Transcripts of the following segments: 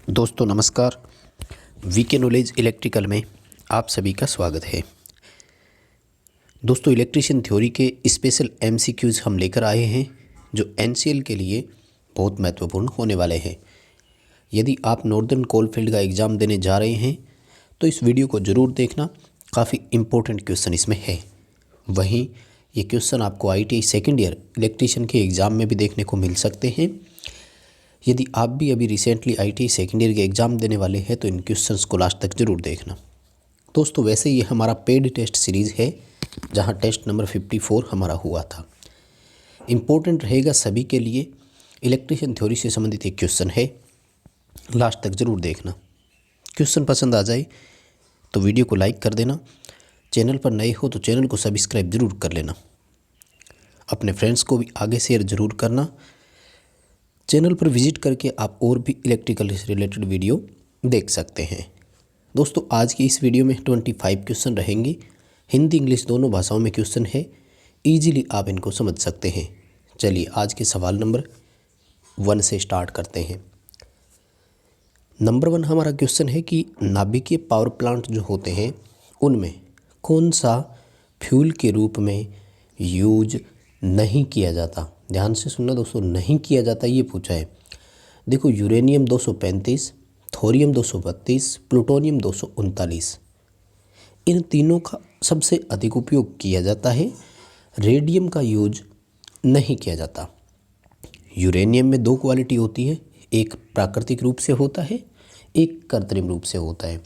दोस्तों नमस्कार। VK knowledge electrical में आप सभी का स्वागत है। दोस्तों इलेक्ट्रिशियन थ्योरी के स्पेशल एमसीक्यूज़ हम लेकर आए हैं जो एनसीएल के लिए बहुत महत्वपूर्ण होने वाले हैं। यदि आप नॉर्दर्न कोलफील्ड का एग्ज़ाम देने जा रहे हैं तो इस वीडियो को ज़रूर देखना, काफ़ी इम्पोर्टेंट क्वेश्चन इसमें है। वहीं ये क्वेश्चन आपको ITI सेकेंड ईयर इलेक्ट्रिशियन के एग्ज़ाम में भी देखने को मिल सकते हैं। यदि आप भी अभी रिसेंटली ITI सेकेंड ईयर के एग्ज़ाम देने वाले हैं तो इन क्वेश्चंस को लास्ट तक ज़रूर देखना। दोस्तों वैसे ये हमारा पेड टेस्ट सीरीज़ है जहां टेस्ट नंबर 54 हमारा हुआ था। इम्पोर्टेंट रहेगा सभी के लिए, इलेक्ट्रिशियन थ्योरी से संबंधित एक क्वेश्चन है, लास्ट तक ज़रूर देखना। क्वेश्चन पसंद आ जाए तो वीडियो को लाइक कर देना, चैनल पर नए हो तो चैनल को सब्सक्राइब ज़रूर कर लेना, अपने फ्रेंड्स को भी आगे शेयर ज़रूर करना। चैनल पर विजिट करके आप और भी इलेक्ट्रिकल से रिलेटेड वीडियो देख सकते हैं। दोस्तों आज की इस वीडियो में 25 क्वेश्चन रहेंगे, हिंदी इंग्लिश दोनों भाषाओं में क्वेश्चन है, इजीली आप इनको समझ सकते हैं। चलिए आज के सवाल नंबर 1 से स्टार्ट करते हैं। नंबर 1 हमारा क्वेश्चन है कि नाभिकीय पावर प्लांट जो होते हैं उनमें कौन सा फ्यूल के रूप में यूज नहीं किया जाता। ध्यान से सुनना दोस्तों, नहीं किया जाता ये पूछा है। देखो यूरेनियम 235, थोरियम 232, प्लूटोनियम 239, इन तीनों का सबसे अधिक उपयोग किया जाता है। रेडियम का यूज नहीं किया जाता। यूरेनियम में 2 क्वालिटी होती है, एक प्राकृतिक रूप से होता है, एक कृत्रिम रूप से होता है।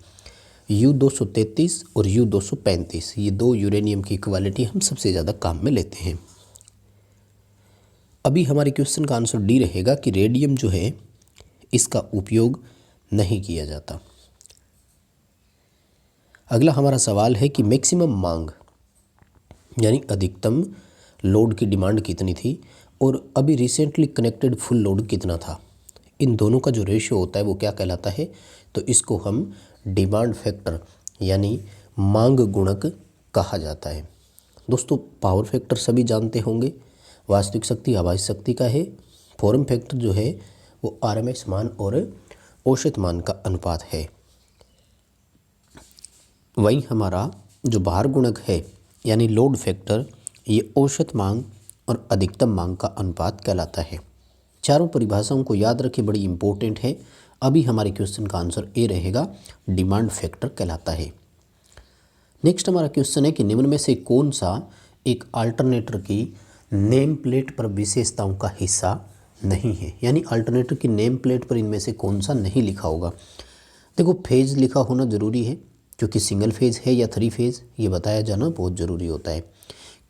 U233 और U235 ये 2 यूरेनियम की क्वालिटी हम सबसे ज़्यादा काम में लेते हैं। अभी हमारे क्वेश्चन का आंसर डी रहेगा कि रेडियम जो है इसका उपयोग नहीं किया जाता। अगला हमारा सवाल है कि मैक्सिमम मांग यानी अधिकतम लोड की डिमांड कितनी थी और अभी रिसेंटली कनेक्टेड फुल लोड कितना था। इन दोनों का जो रेशियो होता है वो क्या कहलाता है, तो इसको हम डिमांड फैक्टर यानी मांग गुणक कहा जाता है। दोस्तों पावर फैक्टर सभी जानते होंगे, वास्तविक शक्ति आभासी शक्ति का है। फॉर्म फैक्टर जो है वो RMS मान और औसत मान का अनुपात है। वहीं हमारा जो भार गुणक है यानी लोड फैक्टर, ये औसत मांग और अधिकतम मांग का अनुपात कहलाता है। चारों परिभाषाओं को याद रखें, बड़ी इंपॉर्टेंट है। अभी हमारे क्वेश्चन का आंसर ए रहेगा, डिमांड फैक्टर कहलाता है। नेक्स्ट हमारा क्वेश्चन है कि निम्न में से कौन सा एक अल्टरनेटर की नेम प्लेट पर विशेषताओं का हिस्सा नहीं है, यानी अल्टरनेटर की नेम प्लेट पर इनमें से कौन सा नहीं लिखा होगा। देखो फेज लिखा होना ज़रूरी है, क्योंकि सिंगल फेज है या 3 फेज ये बताया जाना बहुत ज़रूरी होता है।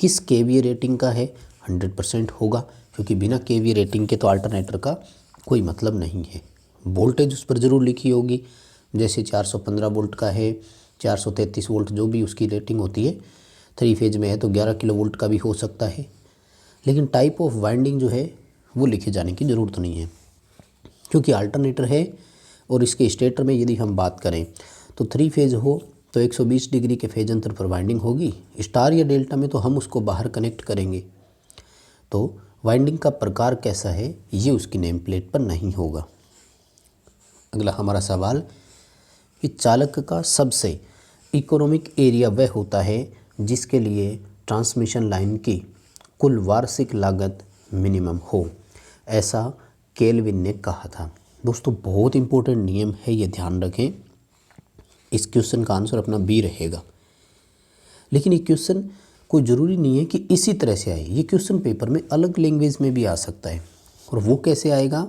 किस KVA रेटिंग का है, 100% होगा, क्योंकि बिना KVA रेटिंग के तो अल्टरनेटर का कोई मतलब नहीं है। वोल्टेज उस पर ज़रूर लिखी होगी, जैसे 415 वोल्ट का है, 433 वोल्ट जो भी उसकी रेटिंग होती है। 3 फेज में है तो 11 किलो वोल्ट का भी हो सकता है, लेकिन टाइप ऑफ वाइंडिंग जो है वो लिखे जाने की ज़रूरत नहीं है, क्योंकि अल्टरनेटर है। और इसके स्टेटर में यदि हम बात करें तो 3 फेज हो तो 120 डिग्री के फेज अंतर पर वाइंडिंग होगी। स्टार या डेल्टा में तो हम उसको बाहर कनेक्ट करेंगे, तो वाइंडिंग का प्रकार कैसा है ये उसकी नेम प्लेट पर नहीं होगा। अगला हमारा सवाल कि चालक का सबसे इकोनॉमिक एरिया वह होता है जिसके लिए ट्रांसमिशन लाइन की कुल वार्षिक लागत मिनिमम हो, ऐसा केल्विन ने कहा था। दोस्तों बहुत इंपॉर्टेंट नियम है, ये ध्यान रखें। इस क्वेश्चन का आंसर अपना बी रहेगा। लेकिन ये क्वेश्चन कोई ज़रूरी नहीं है कि इसी तरह से आए, ये क्वेश्चन पेपर में अलग लैंग्वेज में भी आ सकता है। और वो कैसे आएगा,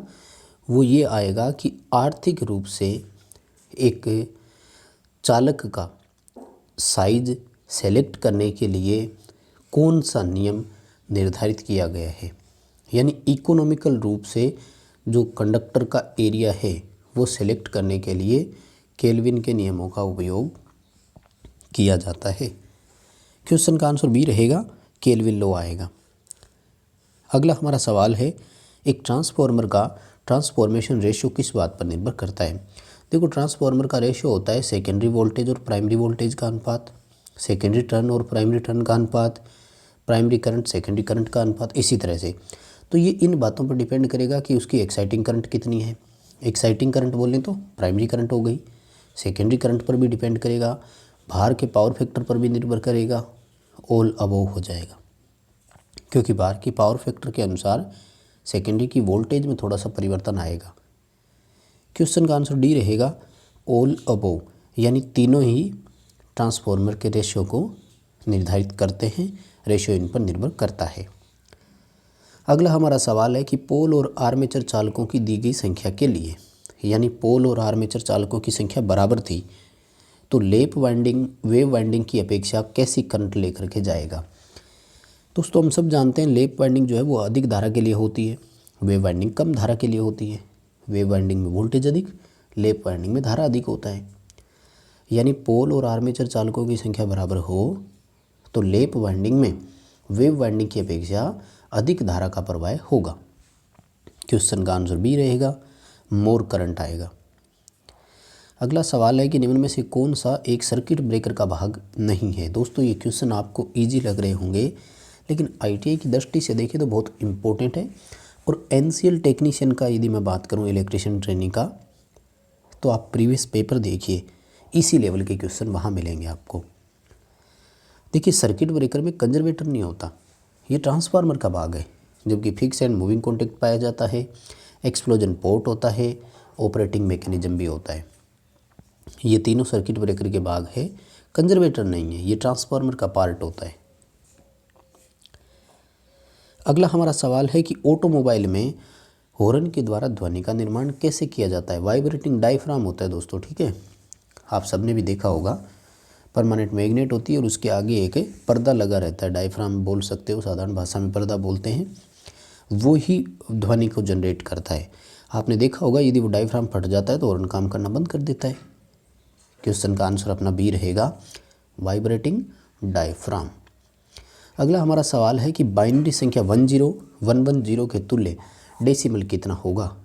वो ये आएगा कि आर्थिक रूप से एक चालक का साइज सेलेक्ट करने के लिए कौन सा नियम निर्धारित किया गया है, यानी इकोनॉमिकल रूप से जो कंडक्टर का एरिया है वो सेलेक्ट करने के लिए केल्विन के नियमों का उपयोग किया जाता है। क्वेश्चन का आंसर बी रहेगा, केल्विन लॉ आएगा। अगला हमारा सवाल है, एक ट्रांसफार्मर का ट्रांसफॉर्मेशन रेशियो किस बात पर निर्भर करता है। देखो ट्रांसफार्मर का रेशियो होता है सेकेंडरी वोल्टेज और प्राइमरी वोल्टेज का अनुपात, सेकेंडरी टर्न और प्राइमरी टर्न का अनुपात, प्राइमरी करंट सेकेंडरी करंट का अनुपात, इसी तरह से। तो ये इन बातों पर डिपेंड करेगा कि उसकी एक्साइटिंग करंट कितनी है, एक्साइटिंग करंट बोलें तो प्राइमरी करंट हो गई, सेकेंडरी करंट पर भी डिपेंड करेगा, भार के पावर फैक्टर पर भी निर्भर करेगा, ऑल अबोव हो जाएगा, क्योंकि भार की पावर फैक्टर के अनुसार सेकेंडरी की वोल्टेज में थोड़ा सा परिवर्तन आएगा। क्वेश्चन का आंसर डी रहेगा, ऑल अबोव, यानी तीनों ही ट्रांसफॉर्मर के रेशियो को निर्धारित करते हैं, रेशियो इन पर निर्भर करता है। अगला हमारा सवाल है कि पोल और आर्मेचर चालकों की दी गई संख्या के लिए, यानी पोल और आर्मेचर चालकों की संख्या बराबर थी तो लैप वाइंडिंग वेव वाइंडिंग की अपेक्षा कैसी करंट लेकर के जाएगा। दोस्तों हम सब जानते हैं लैप वाइंडिंग जो है वो अधिक धारा के लिए होती है, वेव वाइंडिंग कम धारा के लिए होती है। वेव वाइंडिंग में वोल्टेज अधिक, लैप वाइंडिंग में धारा अधिक होता है। यानी पोल और आर्मेचर चालकों की संख्या बराबर हो तो लैप वाइंडिंग में वेव वाइंडिंग की अपेक्षा अधिक धारा का प्रवाह होगा। क्वेश्चन का आंसर बी रहेगा, मोर करंट आएगा। अगला सवाल है कि निम्न में से कौन सा एक सर्किट ब्रेकर का भाग नहीं है। दोस्तों ये क्वेश्चन आपको इजी लग रहे होंगे, लेकिन आईटीआई की दृष्टि से देखें तो बहुत इंपॉर्टेंट है। और एनसीएल टेक्नीशियन का यदि मैं बात करूं इलेक्ट्रिशियन ट्रेनिंग का, तो आप प्रीवियस पेपर देखिए, इसी लेवल के क्वेश्चन वहाँ मिलेंगे आपको। देखिए सर्किट ब्रेकर में कंजर्वेटर नहीं होता, ये ट्रांसफार्मर का भाग है, जबकि फिक्स एंड मूविंग कॉन्टैक्ट पाया जाता है, एक्सप्लोजन पोर्ट होता है, ऑपरेटिंग मैकेनिज्म भी होता है। ये तीनों सर्किट ब्रेकर के भाग है, कंजर्वेटर नहीं है, ये ट्रांसफार्मर का पार्ट होता है। अगला हमारा सवाल है कि ऑटोमोबाइल में हॉर्न के द्वारा ध्वनि का निर्माण कैसे किया जाता है। वाइब्रेटिंग डायफ्राम होता है दोस्तों, ठीक है, आप सबने भी देखा होगा। परमानेंट मैग्नेट होती है और उसके आगे एक पर्दा लगा रहता है, डायफ्राम बोल सकते हो, साधारण भाषा में पर्दा बोलते हैं। वो ही ध्वनि को जनरेट करता है। आपने देखा होगा यदि वो डायफ्राम फट जाता है तो हॉर्न काम करना बंद कर देता है। क्वेश्चन का आंसर अपना बी रहेगा, वाइब्रेटिंग डायफ्राम। अगला हमारा सवाल है कि बाइनरी संख्या 10110 के तुल्य डेसिमल कितना होगा।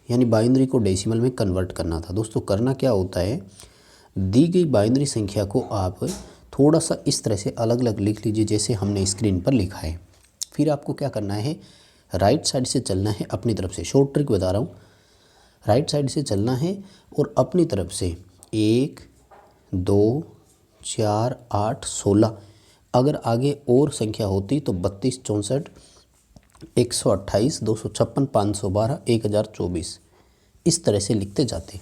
यानी बाइनरी को डेसिमल में कन्वर्ट करना था। दोस्तों करना क्या होता है, दी गई बाइनरी संख्या को आप थोड़ा सा इस तरह से अलग अलग लिख लीजिए जैसे हमने स्क्रीन पर लिखा है। फिर आपको क्या करना है, राइट साइड से चलना है अपनी तरफ से। शॉर्ट ट्रिक बता रहा हूँ, राइट साइड से चलना है और अपनी तरफ से 1 2 4 8 16, अगर आगे और संख्या होती तो 32 64 128 256 512 1024 इस तरह से लिखते जाते।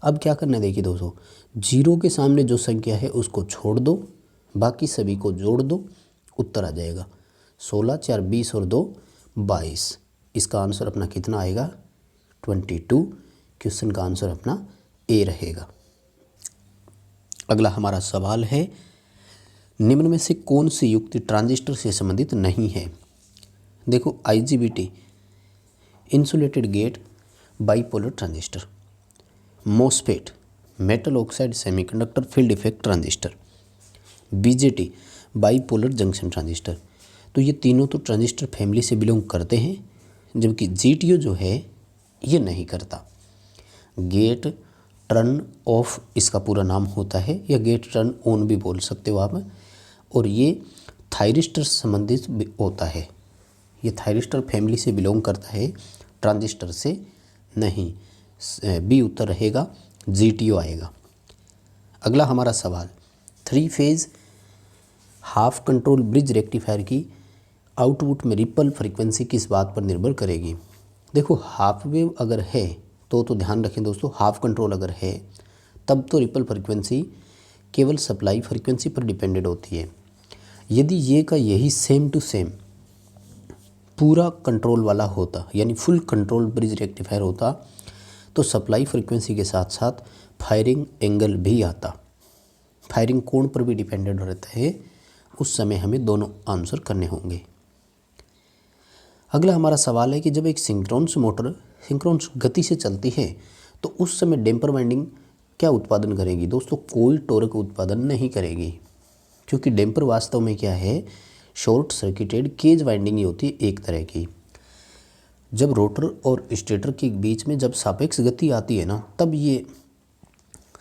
अब क्या करना है देखिए दोस्तों, जीरो के सामने जो संख्या है उसको छोड़ दो, बाकी सभी को जोड़ दो, उत्तर आ जाएगा 16 4 20 और 2 22। इसका आंसर अपना कितना आएगा 22। क्वेश्चन का आंसर अपना ए रहेगा। अगला हमारा सवाल है, निम्न में से कौन सी युक्ति ट्रांजिस्टर से संबंधित नहीं है। देखो IGBT insulated gate bipolar transistor, MOSFET metal oxide semiconductor field effect transistor, BJT bipolar junction transistor. तो ये तीनों तो ट्रांजिस्टर फैमिली से बिलोंग करते हैं, जबकि GTO जो है ये नहीं करता। गेट टर्न ऑफ इसका पूरा नाम होता है, या गेट टर्न ऑन भी बोल सकते हो आप। और ये थायरिस्टर संबंधित होता है, ये थायरिस्टर फैमिली से बिलोंग करता है, ट्रांजिस्टर से नहीं। बी उत्तर रहेगा, GTO आएगा। अगला हमारा सवाल, 3 phase half control bridge rectifier की आउटपुट में रिपल फ्रीक्वेंसी किस बात पर निर्भर करेगी। देखो हाफ वेव अगर है तो ध्यान रखें दोस्तों, हाफ कंट्रोल अगर है तब तो रिपल फ्रीक्वेंसी केवल सप्लाई फ्रीक्वेंसी पर डिपेंडेंट होती है। यदि ये का यही सेम टू सेम पूरा कंट्रोल वाला होता, यानी फुल कंट्रोल ब्रिज रेक्टिफायर होता, तो सप्लाई फ्रीक्वेंसी के साथ साथ फायरिंग एंगल भी आता, फायरिंग कोण पर भी डिपेंडेंट रहता है। उस समय हमें दोनों आंसर करने होंगे। अगला हमारा सवाल है कि जब एक सिंक्रोनस मोटर सिंक्रोनस गति से चलती है तो उस समय डैम्पर वाइंडिंग क्या उत्पादन करेगी। दोस्तों कोई टॉर्क उत्पादन नहीं करेगी, क्योंकि डैम्पर वास्तव में क्या है, शॉर्ट सर्किटेड केज वाइंडिंग ही होती है एक तरह की। जब रोटर और स्टेटर के बीच में जब सापेक्ष गति आती है ना, तब ये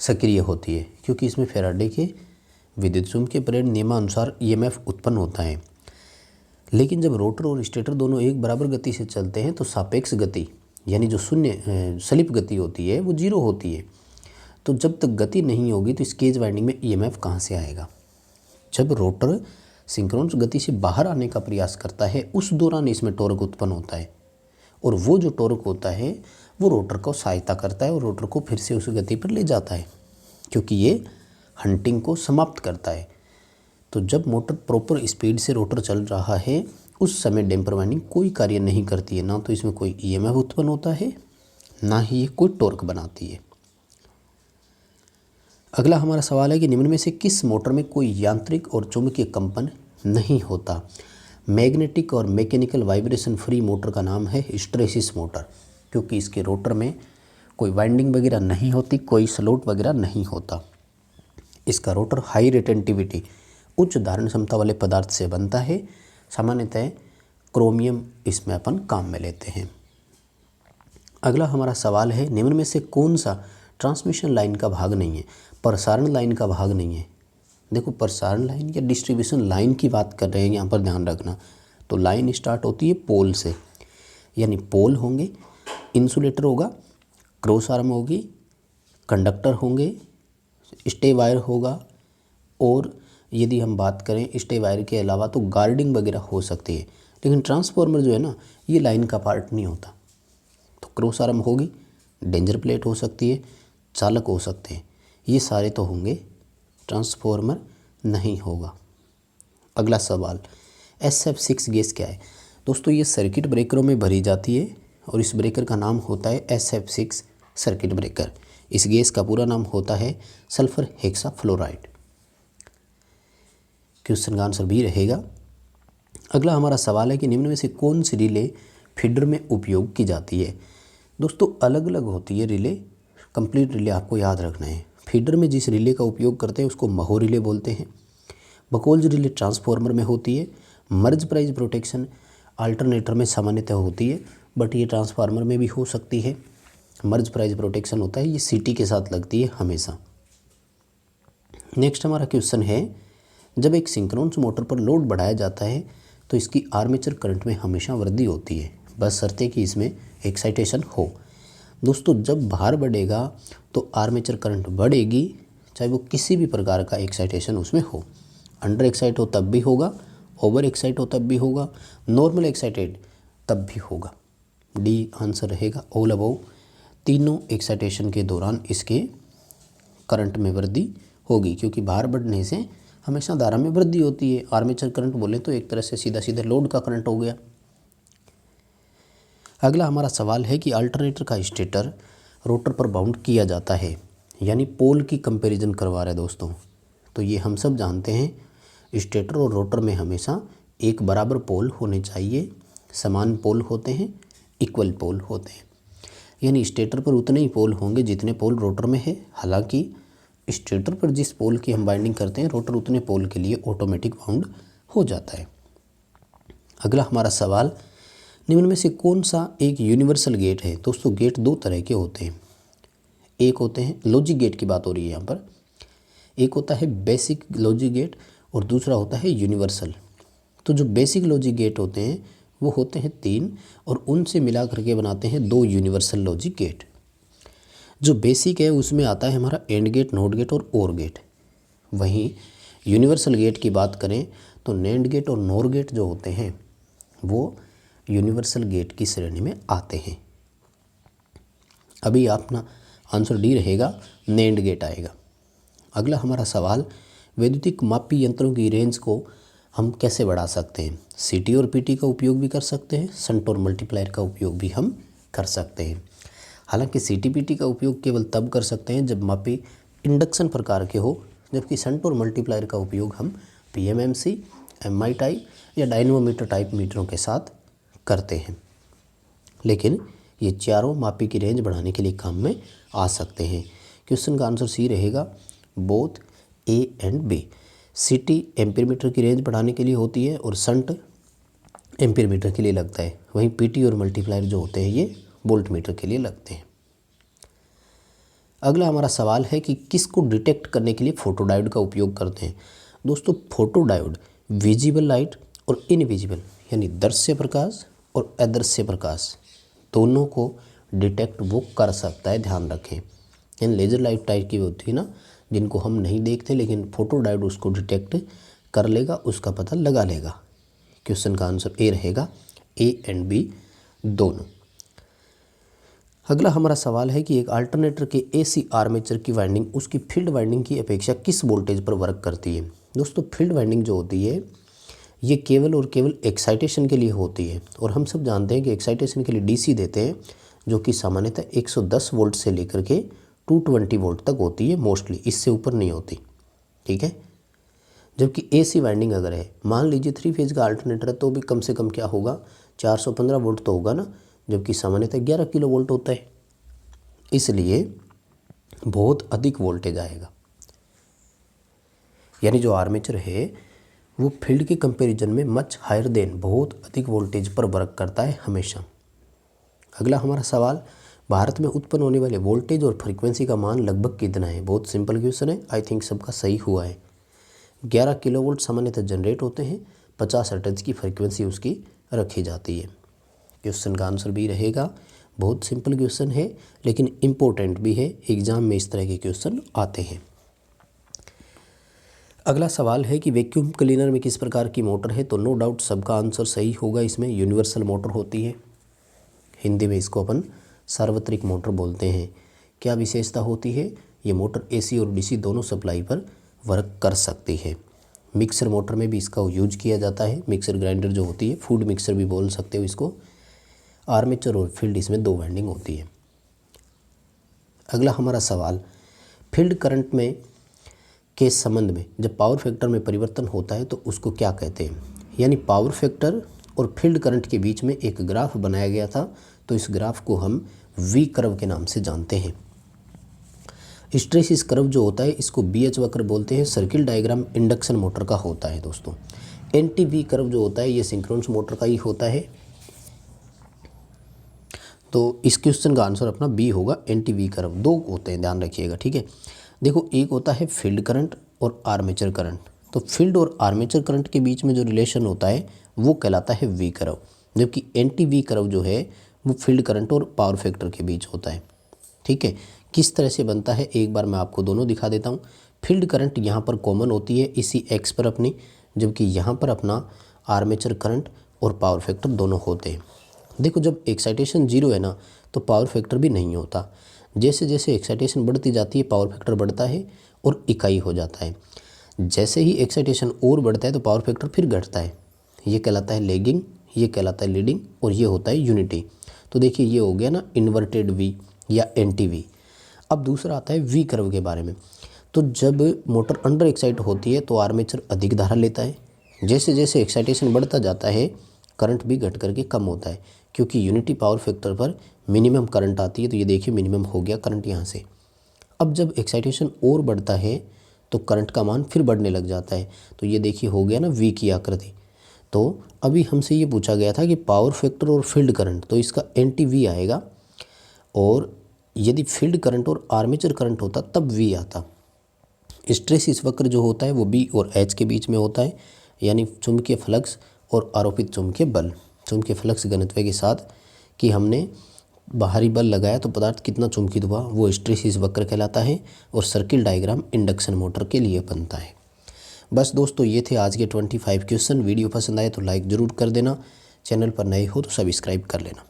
सक्रिय होती है, क्योंकि इसमें फैराडे के विद्युत चुम्बकीय प्रेरण नियमानुसार EMF उत्पन्न होता है। लेकिन जब रोटर और स्टेटर दोनों एक बराबर गति से चलते हैं तो सापेक्ष गति यानी जो शून्य स्लिप गति होती है वो 0 होती है। तो जब तक गति नहीं होगी तो इस केज वाइंडिंग में ईएमएफ कहाँ से आएगा? जब रोटर सिंक्रोनस गति से बाहर आने का प्रयास करता है उस दौरान इसमें टॉर्क उत्पन्न होता है, और वो जो टॉर्क होता है वो रोटर को सहायता करता है और रोटर को फिर से उस गति पर ले जाता है, क्योंकि ये हंटिंग को समाप्त करता है। तो जब मोटर प्रॉपर स्पीड से रोटर चल रहा है उस समय डैम्पर वाइंडिंग कोई कार्य नहीं करती है, ना तो इसमें कोई ईएमएफ उत्पन्न होता है, ना ही ये कोई टॉर्क बनाती है। अगला हमारा सवाल है कि निम्न में से किस मोटर में कोई यांत्रिक और चुंबकीय कंपन नहीं होता? मैग्नेटिक और मैकेनिकल वाइब्रेशन फ्री मोटर का नाम है हिस्टैरिसीस मोटर, क्योंकि इसके रोटर में कोई वाइंडिंग वगैरह नहीं होती, कोई स्लॉट वगैरह नहीं होता। इसका रोटर हाई रिटेंटिविटी उच्च धारण क्षमता वाले पदार्थ से बनता है। सामान्यतः क्रोमियम इसमें अपन काम में लेते हैं। अगला हमारा सवाल है निम्न में से कौन सा ट्रांसमिशन लाइन का भाग नहीं है? प्रसारण लाइन का भाग नहीं है। देखो, प्रसारण लाइन या डिस्ट्रीब्यूशन लाइन की बात कर रहे हैं, यहाँ पर ध्यान रखना। तो लाइन स्टार्ट होती है पोल से, यानी पोल होंगे, इंसुलेटर होगा, क्रॉस आर्म होगी, कंडक्टर होंगे, स्टे वायर होगा, और यदि हम बात करें स्टे वायर के अलावा तो गार्डिंग वगैरह हो सकती है। लेकिन ट्रांसफार्मर जो है ना, ये लाइन का पार्ट नहीं होता। तो क्रॉस आर्म होगी, डेंजर प्लेट हो सकती है, चालक हो सकते हैं, ये सारे तो होंगे, ट्रांसफार्मर नहीं होगा। अगला सवाल, SF6 गैस क्या है? दोस्तों, ये सर्किट ब्रेकरों में भरी जाती है और इस ब्रेकर का नाम होता है SF6 सर्किट ब्रेकर। इस गैस का पूरा नाम होता है सल्फर हेक्साफ्लोराइड। क्वेश्चन का आंसर भी रहेगा। अगला हमारा सवाल है कि निम्न में से कौन सी रिले फीडर में उपयोग की जाती है? दोस्तों, अलग अलग होती है रिले, कंप्लीट रिले आपको याद रखना है। फीडर में जिस रिले का उपयोग करते हैं उसको महो रिले बोलते हैं। बकोल्ज रिले ट्रांसफार्मर में होती है। मर्ज प्राइज प्रोटेक्शन अल्टरनेटर में सामान्यतः होती है, बट ये ट्रांसफार्मर में भी हो सकती है। मर्ज प्राइज प्रोटेक्शन होता है, ये सीटी के साथ लगती है हमेशा। नेक्स्ट हमारा क्वेश्चन है, जब एक सिंक्रोनस मोटर पर लोड बढ़ाया जाता है तो इसकी आर्मेचर करंट में हमेशा वृद्धि होती है, बस शर्त है कि इसमें एक्साइटेशन हो। दोस्तों, जब भार बढ़ेगा तो आर्मेचर करंट बढ़ेगी, चाहे वो किसी भी प्रकार का एक्साइटेशन उसमें हो। अंडर एक्साइट हो तब भी होगा, ओवर एक्साइट हो तब भी होगा, नॉर्मल एक्साइटेड तब भी होगा। डी आंसर रहेगा, ऑल अबव। तीनों एक्साइटेशन के दौरान इसके करंट में वृद्धि होगी, क्योंकि भार बढ़ने से हमेशा धारा में वृद्धि होती है। आर्मेचर करंट बोले तो एक तरह से सीधा सीधा लोड का करंट हो गया। अगला हमारा सवाल है कि अल्टरनेटर का स्टेटर रोटर पर बाउंड किया जाता है, यानी पोल की कंपैरिजन करवा रहे हैं दोस्तों। तो ये हम सब जानते हैं, स्टेटर और रोटर में हमेशा एक बराबर पोल होने चाहिए, समान पोल होते हैं, इक्वल पोल होते हैं। यानी स्टेटर पर उतने ही पोल होंगे जितने पोल रोटर में है। हालांकि स्टेटर पर जिस पोल की हम बाइंडिंग करते हैं, रोटर उतने पोल के लिए ऑटोमेटिक बाउंड हो जाता है। अगला हमारा सवाल, निम्न में से कौन सा एक यूनिवर्सल गेट है? दोस्तों, गेट दो तरह के होते हैं। एक होते हैं, लॉजिक गेट की बात हो रही है यहाँ पर, एक होता है बेसिक लॉजिक गेट और दूसरा होता है यूनिवर्सल। तो जो बेसिक लॉजिक गेट होते हैं वो होते हैं 3 और उनसे मिला करके बनाते हैं 2 यूनिवर्सल लॉजिक गेट। जो बेसिक है उसमें आता है हमारा एंड गेट, नोट गेट और ओर गेट। वहीं यूनिवर्सल गेट की बात करें तो नैंड गेट और नोर गेट जो होते हैं वो यूनिवर्सल गेट की श्रेणी में आते हैं। अभी अपना आंसर डी रहेगा, नैंड गेट आएगा। अगला हमारा सवाल, वैद्युतिक मापी यंत्रों की रेंज को हम कैसे बढ़ा सकते हैं? सीटी और पीटी का उपयोग भी कर सकते हैं, शंट और मल्टीप्लायर का उपयोग भी हम कर सकते हैं। हालांकि सीटी पीटी का उपयोग केवल तब कर सकते हैं जब मापी इंडक्शन प्रकार के हो, जबकि शंट और मल्टीप्लायर का उपयोग हम पीएमएमसी, एमआई टाइप या डायनमोमीटर टाइप मीटरों के साथ करते हैं। लेकिन ये चारों मापी की रेंज बढ़ाने के लिए काम में आ सकते हैं। क्वेश्चन का आंसर सी रहेगा, बोथ ए एंड बी। सीटी एम्पीयर मीटर की रेंज बढ़ाने के लिए होती है और शंट एम्पीयर मीटर के लिए लगता है। वहीं पीटी और मल्टीप्लायर जो होते हैं ये वोल्ट मीटर के लिए लगते हैं। अगला हमारा सवाल है कि किसको डिटेक्ट करने के लिए फोटोडायोड का उपयोग करते हैं? दोस्तों, फोटोडायोड विजिबल लाइट और इनविजिबल यानी दृश्य प्रकाश और अदृश्य प्रकाश दोनों को डिटेक्ट वो कर सकता है, ध्यान रखें। यानी लेज़र लाइट टाइप की होती है ना, जिनको हम नहीं देखते लेकिन फोटो डायोड उसको डिटेक्ट कर लेगा, उसका पता लगा लेगा। क्वेश्चन का आंसर ए रहेगा, ए एंड बी दोनों। अगला हमारा सवाल है कि एक अल्टरनेटर के एसी आर्मेचर की वाइंडिंग उसकी फील्ड वाइंडिंग की अपेक्षा किस वोल्टेज पर वर्क करती है। दोस्तों फील्ड वाइंडिंग जो होती है ये केवल और केवल एक्साइटेशन के लिए होती है, और हम सब जानते हैं कि एक्साइटेशन के लिए डीसी देते हैं, जो कि सामान्यतः 110 वोल्ट से लेकर के 220 वोल्ट तक होती है मोस्टली, इससे ऊपर नहीं होती, ठीक है। जबकि एसी वाइंडिंग अगर है, मान लीजिए 3 फेज का अल्टरनेटर है, तो भी कम से कम क्या होगा, 415 वोल्ट तो होगा ना, जबकि सामान्यतः 11 किलो वोल्ट होता है, इसलिए बहुत अधिक वोल्टेज आएगा। यानी जो आर्मेचर है वो फील्ड के कंपैरिजन में मच हायर देन, बहुत अधिक वोल्टेज पर वर्क करता है हमेशा। अगला हमारा सवाल, भारत में उत्पन्न होने वाले वोल्टेज और फ्रीक्वेंसी का मान लगभग कितना है। बहुत सिंपल क्वेश्चन है, आई थिंक सबका सही हुआ है। 11 किलो वोल्ट सामान्यतः जनरेट होते हैं, 50 हर्ट्ज की फ्रीक्वेंसी उसकी रखी जाती है। क्वेश्चन का आंसर भी रहेगा। बहुत सिंपल क्वेश्चन है लेकिन इम्पोर्टेंट भी है, एग्जाम में इस तरह के क्वेश्चन आते हैं। अगला सवाल है कि वैक्यूम क्लीनर में किस प्रकार की मोटर है, तो नो डाउट सबका आंसर सही होगा। इसमें यूनिवर्सल मोटर होती है, हिंदी में इसको अपन सार्वत्रिक मोटर बोलते हैं। क्या विशेषता होती है, ये मोटर एसी और डीसी दोनों सप्लाई पर वर्क कर सकती है। मिक्सर मोटर में भी इसका यूज किया जाता है, मिक्सर ग्राइंडर जो होती है, फूड मिक्सर भी बोल सकते हो इसको। आर्मेचर और फील्ड इसमें 2 वाइंडिंग होती है। अगला हमारा सवाल, फील्ड करंट में के संबंध में जब पावर फैक्टर में परिवर्तन होता है तो उसको क्या कहते हैं। यानी पावर फैक्टर और फील्ड करंट के बीच में एक ग्राफ बनाया गया था, तो इस ग्राफ को हम वी कर्व के नाम से जानते हैं। हिस्टैरिसीस कर्व जो होता है इसको BH वक्र बोलते हैं। सर्किल डायग्राम इंडक्शन मोटर का होता है दोस्तों। एंटी वी कर्व जो होता है ये सिंक्रोनस मोटर का ही होता है। तो इस क्वेश्चन का आंसर अपना बी होगा, एंटी वी कर्व। 2 होते हैं, ध्यान रखिएगा, ठीक है। देखो एक होता है फील्ड करंट और आर्मेचर करंट, तो फील्ड और आर्मेचर करंट के बीच में जो रिलेशन होता है वो कहलाता है वी कर्व, जबकि एंटी वी कर्व जो है वो फील्ड करंट और पावर फैक्टर के बीच होता है, ठीक है। किस तरह से बनता है एक बार मैं आपको दोनों दिखा देता हूँ। फील्ड करंट यहाँ पर कॉमन होती है इसी एक्स पर अपनी, जबकि यहाँ पर अपना आर्मेचर करंट और पावर फैक्टर दोनों होते हैं। देखो जब एक्साइटेशन 0 है ना तो पावर फैक्टर भी नहीं होता। जैसे जैसे एक्साइटेशन बढ़ती जाती है पावर फैक्टर बढ़ता है और इकाई हो जाता है। जैसे ही एक्साइटेशन और बढ़ता है तो पावर फैक्टर फिर घटता है। ये कहलाता है लैगिंग, ये कहलाता है लीडिंग, और ये होता है यूनिटी। तो देखिए ये हो गया ना इन्वर्टेड वी या एंटी वी। अब दूसरा आता है वी कर्व के बारे में। तो जब मोटर अंडर एक्साइट होती है तो आर्मेचर अधिक धारा लेता है, जैसे जैसे एक्साइटेशन बढ़ता जाता है करंट भी घट करके कम होता है, क्योंकि यूनिटी पावर फैक्टर पर मिनिमम करंट आती है। तो ये देखिए मिनिमम हो गया करंट यहाँ से। अब जब एक्साइटेशन और बढ़ता है तो करंट का मान फिर बढ़ने लग जाता है। तो ये देखिए हो गया ना वी की आकृति। तो अभी हमसे ये पूछा गया था कि पावर फैक्टर और फील्ड करंट, तो इसका एंटी वी आएगा, और यदि फील्ड करंट और आर्मेचर करंट होता तब वी आता। हिस्टैरिसीस वक्र जो होता है वो बी और एच के बीच में होता है, यानी चुंबकीय फ्लक्स और आरोपित चुंबकीय बल। चुंबकीय फ्लक्स घनत्व के साथ कि हमने बाहरी बल लगाया तो पदार्थ कितना चुंबकित हुआ, वो हिस्टैरिसीस वक्र कहलाता है, और सर्किल डायग्राम इंडक्शन मोटर के लिए बनता है। बस दोस्तों ये थे आज के 25 क्वेश्चन। वीडियो पसंद आए तो लाइक ज़रूर कर देना, चैनल पर नए हो तो सब्सक्राइब कर लेना।